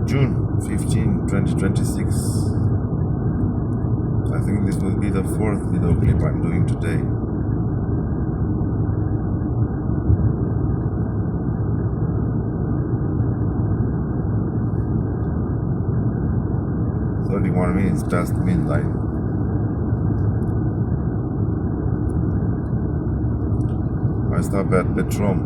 June 15, 2026. I think this will be the fourth video clip I'm doing today. Minutes past midnight. I stop at Petrom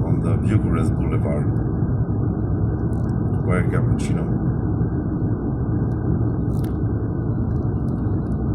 on the Bucharest Boulevard to buy a cappuccino.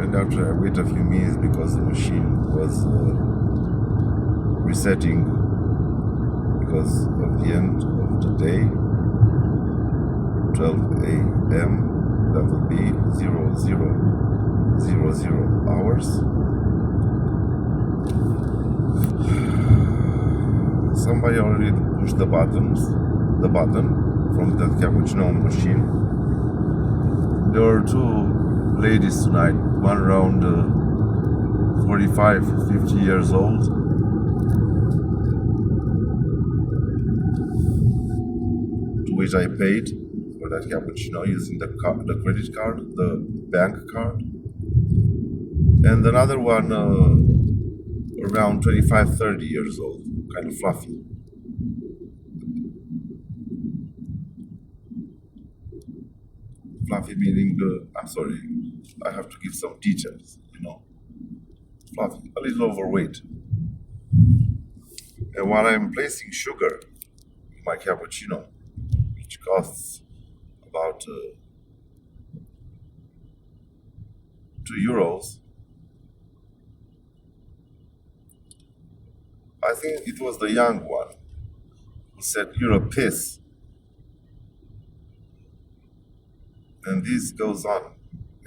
And after I wait a few minutes because the machine was resetting because of the end of the day, 12 a.m. That will be 0000 hours. Somebody already pushed the button from the cappuccino machine. There were two ladies tonight, one around 45, 50 years old. To which I paid for that cappuccino using the credit card, the bank card, and another one around 25, 30 years old, kind of fluffy. Fluffy meaning, I'm sorry, I have to give some details, fluffy, a little overweight. And while I'm placing sugar in my cappuccino, which costs about €2. I think it was the young one who said, "You're a piss." And this goes on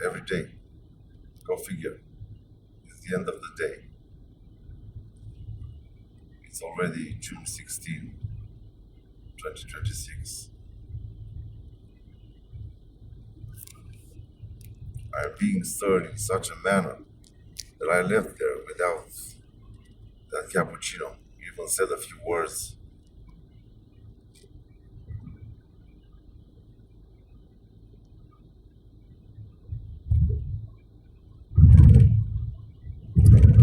every day. Go figure. It's the end of the day. It's already June 16, 2026. I am being stirred in such a manner that I left there without that cappuccino. Even said a few words.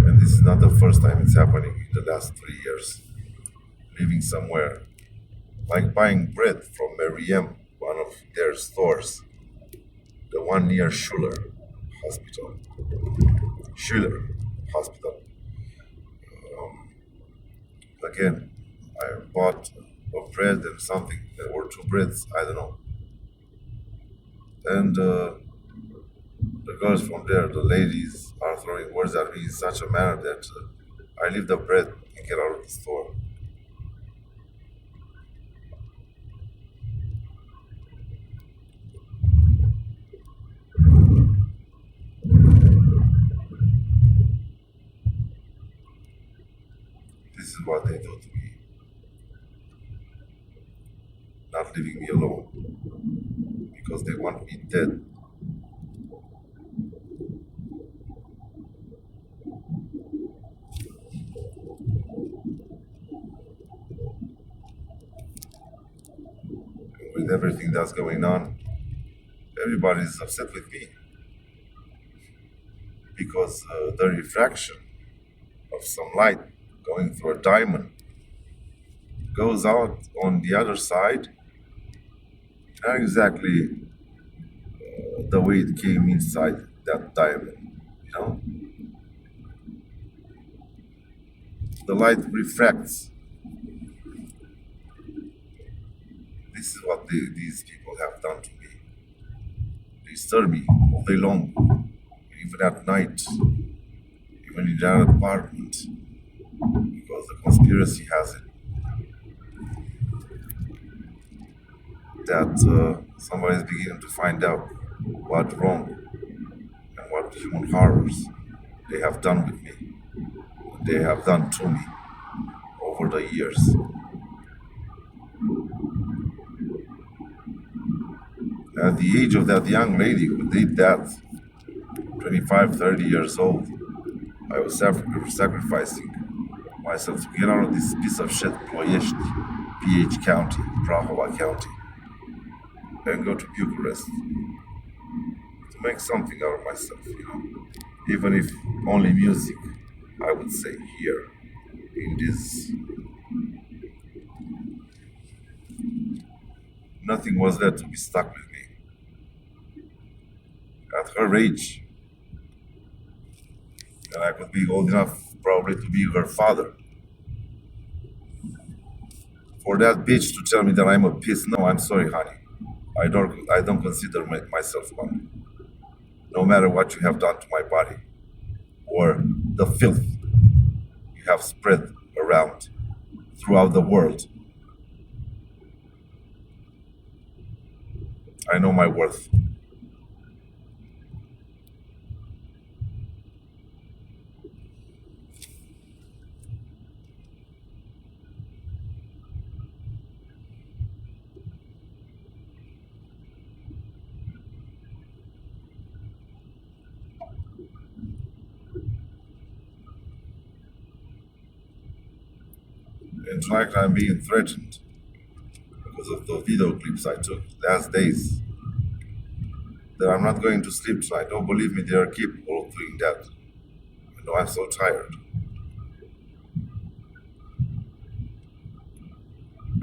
And this is not the first time it's happening in the last 3 years. Living somewhere, like buying bread from Meriem, one of their stores. The one near Schiller Hospital. Again, I bought a bread and something. There were two breads, I don't know. And the girls from there, the ladies, are throwing words at me in such a manner that I leave the bread and get out of the store. This is what they do to me. Not leaving me alone. Because they want me dead. And with everything that's going on, everybody's upset with me. Because the refraction of some light going through a diamond goes out on the other side, not exactly the way it came inside that diamond, The light refracts. This is what these people have done to me. They stir me all day long, even at night, even in that apartment, because the conspiracy has it that somebody is beginning to find out what wrong and what human horrors they have done with me, they have done to me over the years. At the age of that young lady who did that, 25, 30 years old, I was sacrificing myself to get out of this piece of shit, Ploiești, PH County, Prahova County. and go to Bucharest to make something out of myself. Even if only music, I would say, here in this. Nothing was there to be stuck with me. At her age, and I could be old enough probably to be her father. For that bitch to tell me that I'm a piece, no, I'm sorry, honey. I don't consider myself one. No matter what you have done to my body or the filth you have spread around throughout the world, I know my worth. In fact, I'm being threatened because of the video clips I took last days. That I'm not going to sleep tonight. Don't believe me, they are capable of doing that. I know I'm so tired.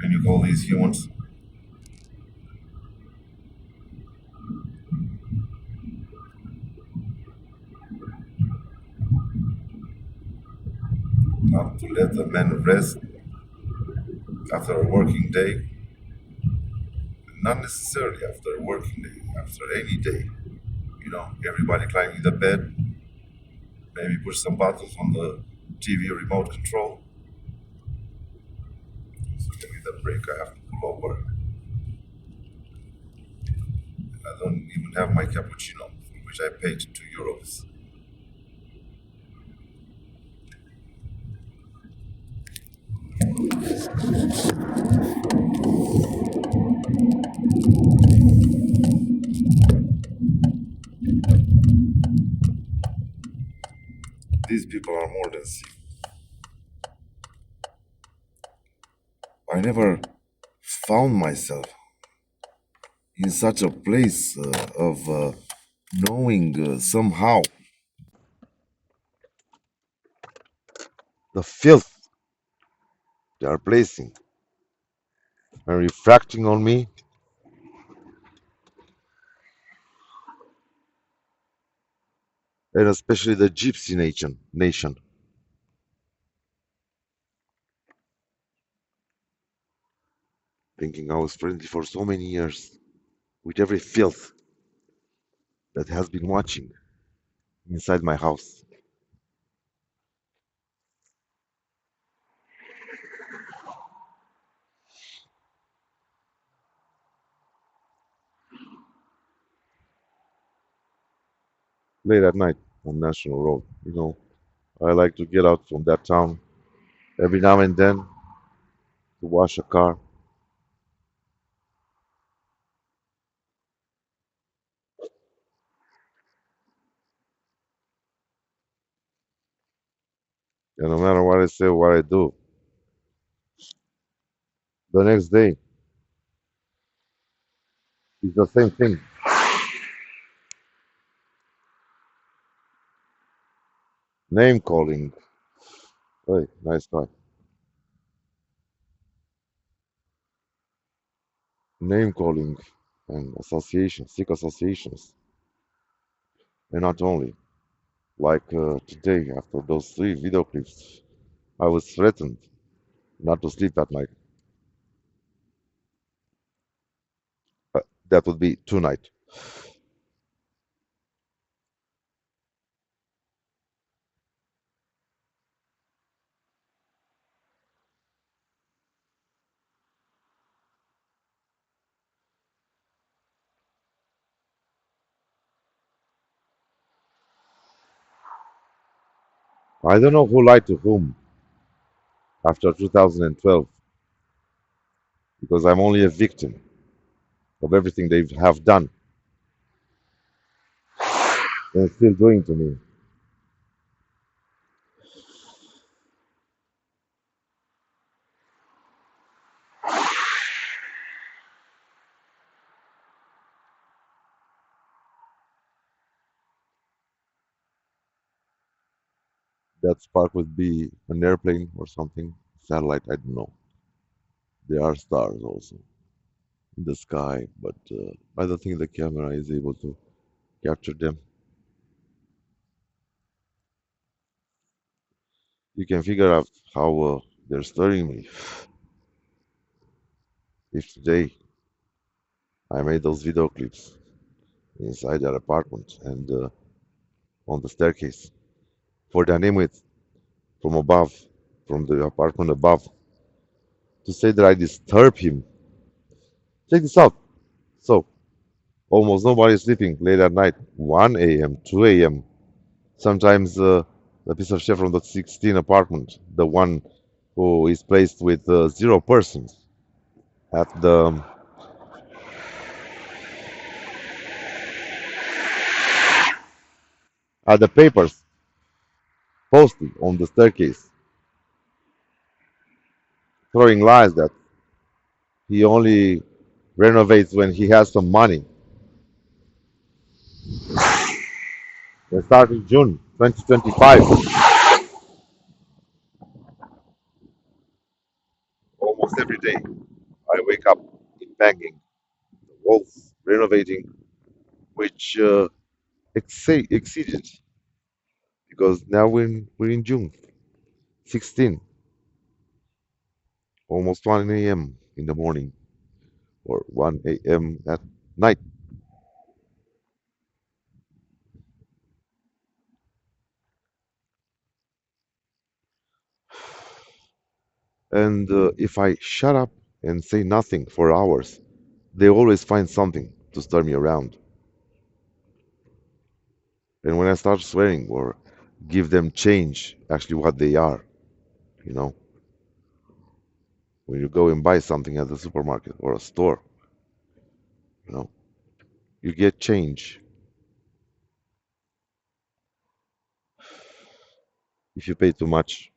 And you call these humans? Not to let a man rest after a working day? Not necessarily after a working day, after any day. Everybody climbing the bed, maybe push some buttons on the TV remote control. So give me the break, I have to pull over. I don't even have my cappuccino, for which I paid €2. These people are more than sick. I never found myself in such a place of knowing somehow the filth they are placing and refracting on me, and especially the Gypsy nation, thinking I was friendly for so many years with every filth that has been watching inside my house. Late at night on National Road, I like to get out from that town every now and then to wash a car. And no matter what I say or what I do, the next day is the same thing. Name calling. Hey, nice guy. Name calling and associations, sick associations. And not only, like today, after those 3 video clips, I was threatened not to sleep at night. That would be tonight. I don't know who lied to whom after 2012 because I'm only a victim of everything they have done and still doing to me. That spark would be an airplane or something, satellite, I don't know. There are stars also in the sky, but I don't think the camera is able to capture them. You can figure out how they're stirring me. If today I made those video clips inside that apartment and on the staircase for the name it from above, from the apartment above, to say that I disturb him. Check this out. So, almost nobody is sleeping late at night, 1 a.m., 2 a.m. Sometimes the piece of shit from the 16 apartment, the one who is placed with zero persons at the papers posted on the staircase, throwing lies that he only renovates when he has some money. They start in June 2025. Almost every day, I wake up in banging the walls, renovating, which exceeded because now we're in June 16, almost 1 a.m. in the morning or 1 a.m. at night. And if I shut up and say nothing for hours, they always find something to stir me around. And when I start swearing or give them change, actually what they are, you know, when you go and buy something at the supermarket or a store, you know, you get change. If you pay too much,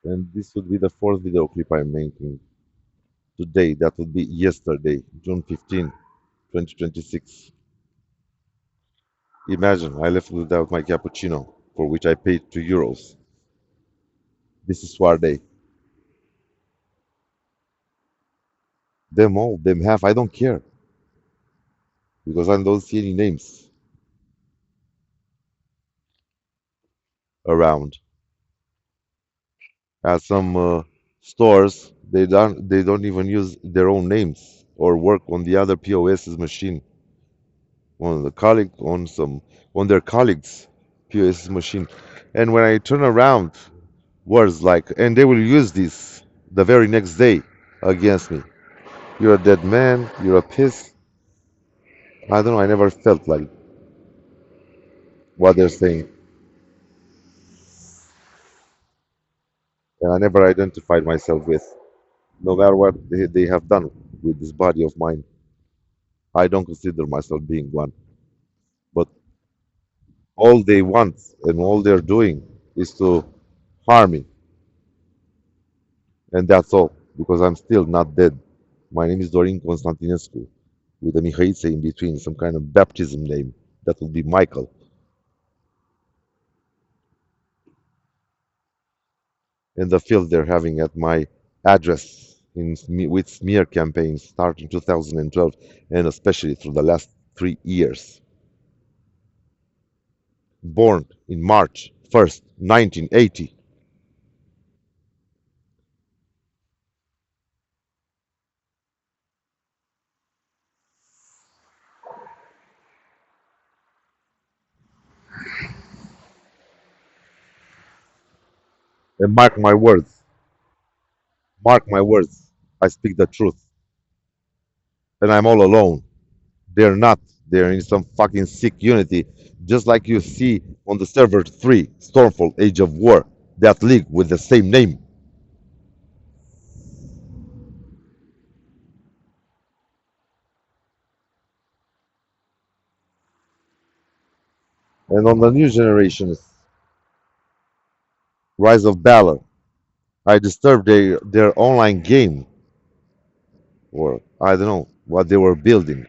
and this would be the fourth video clip I'm making today. That would be yesterday, June 15, 2026. Imagine I left without my cappuccino, for which I paid €2. This is Suarday. Them all, them half, I don't care because I don't see any names around. At some stores, they don't even use their own names or work on the other POS's machine on their colleagues' POS machine. And when I turn around, words like, and they will use this the very next day against me. You're a dead man. You're a piss. I don't know. I never felt like what they're saying, and I never identified myself with. No matter what they have done with this body of mine, I don't consider myself being one. But all they want and all they're doing is to harm me, and that's all because I'm still not dead. My name is Dorin Constantinescu, with a Mihaice in between, some kind of baptism name. That would be Michael. And the field they're having at my address with smear campaigns starting 2012 and especially through the last 3 years. Born in March 1st, 1980, and mark my words, I speak the truth, and I'm all alone. They're not. They're in some fucking sick unity, just like you see on the server 3, Stormfall Age of War, that league with the same name. And on the new generations, Rise of Valor, I disturbed their online game, or I don't know what they were building.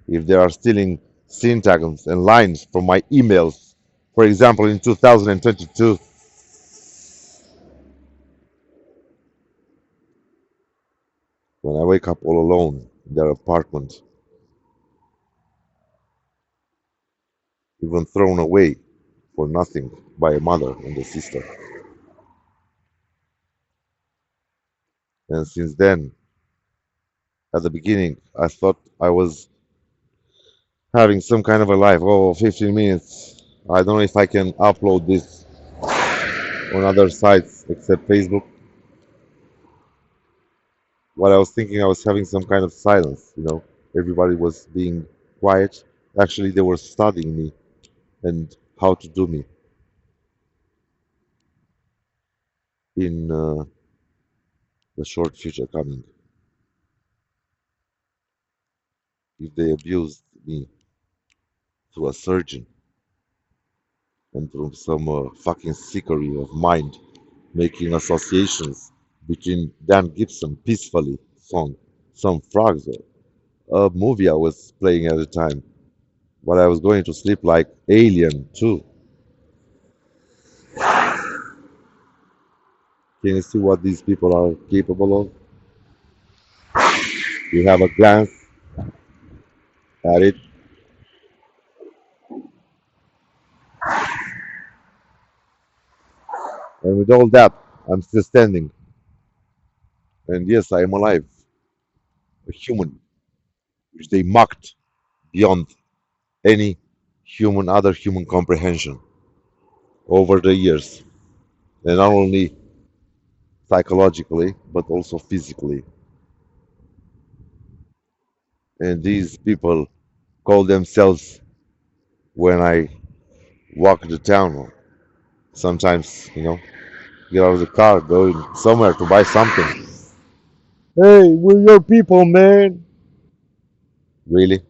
If they are stealing syntax and lines from my emails, for example, in 2022, when I wake up all alone in their apartment, even thrown away for nothing by a mother and a sister. And since then, at the beginning, I thought I was having some kind of a life. Oh, 15 minutes. I don't know if I can upload this on other sites except Facebook. What I was thinking, I was having some kind of silence, you know. Everybody was being quiet. Actually, they were studying me and how to do me in the short future coming. If they abused me through a surgeon and through some fucking sickery of mind, making associations between Dan Gibson peacefully song, some frogs, a movie I was playing at the time, while I was going to sleep like Alien too. Can you see what these people are capable of? You have a glance at it, and with all that, I'm still standing. And yes, I am alive, a human, which they mocked beyond any other human comprehension over the years, and not only psychologically but also physically. And these people call themselves, when I walk the town, or sometimes, get out of the car, going somewhere to buy something. Hey, we're your people, man. Really?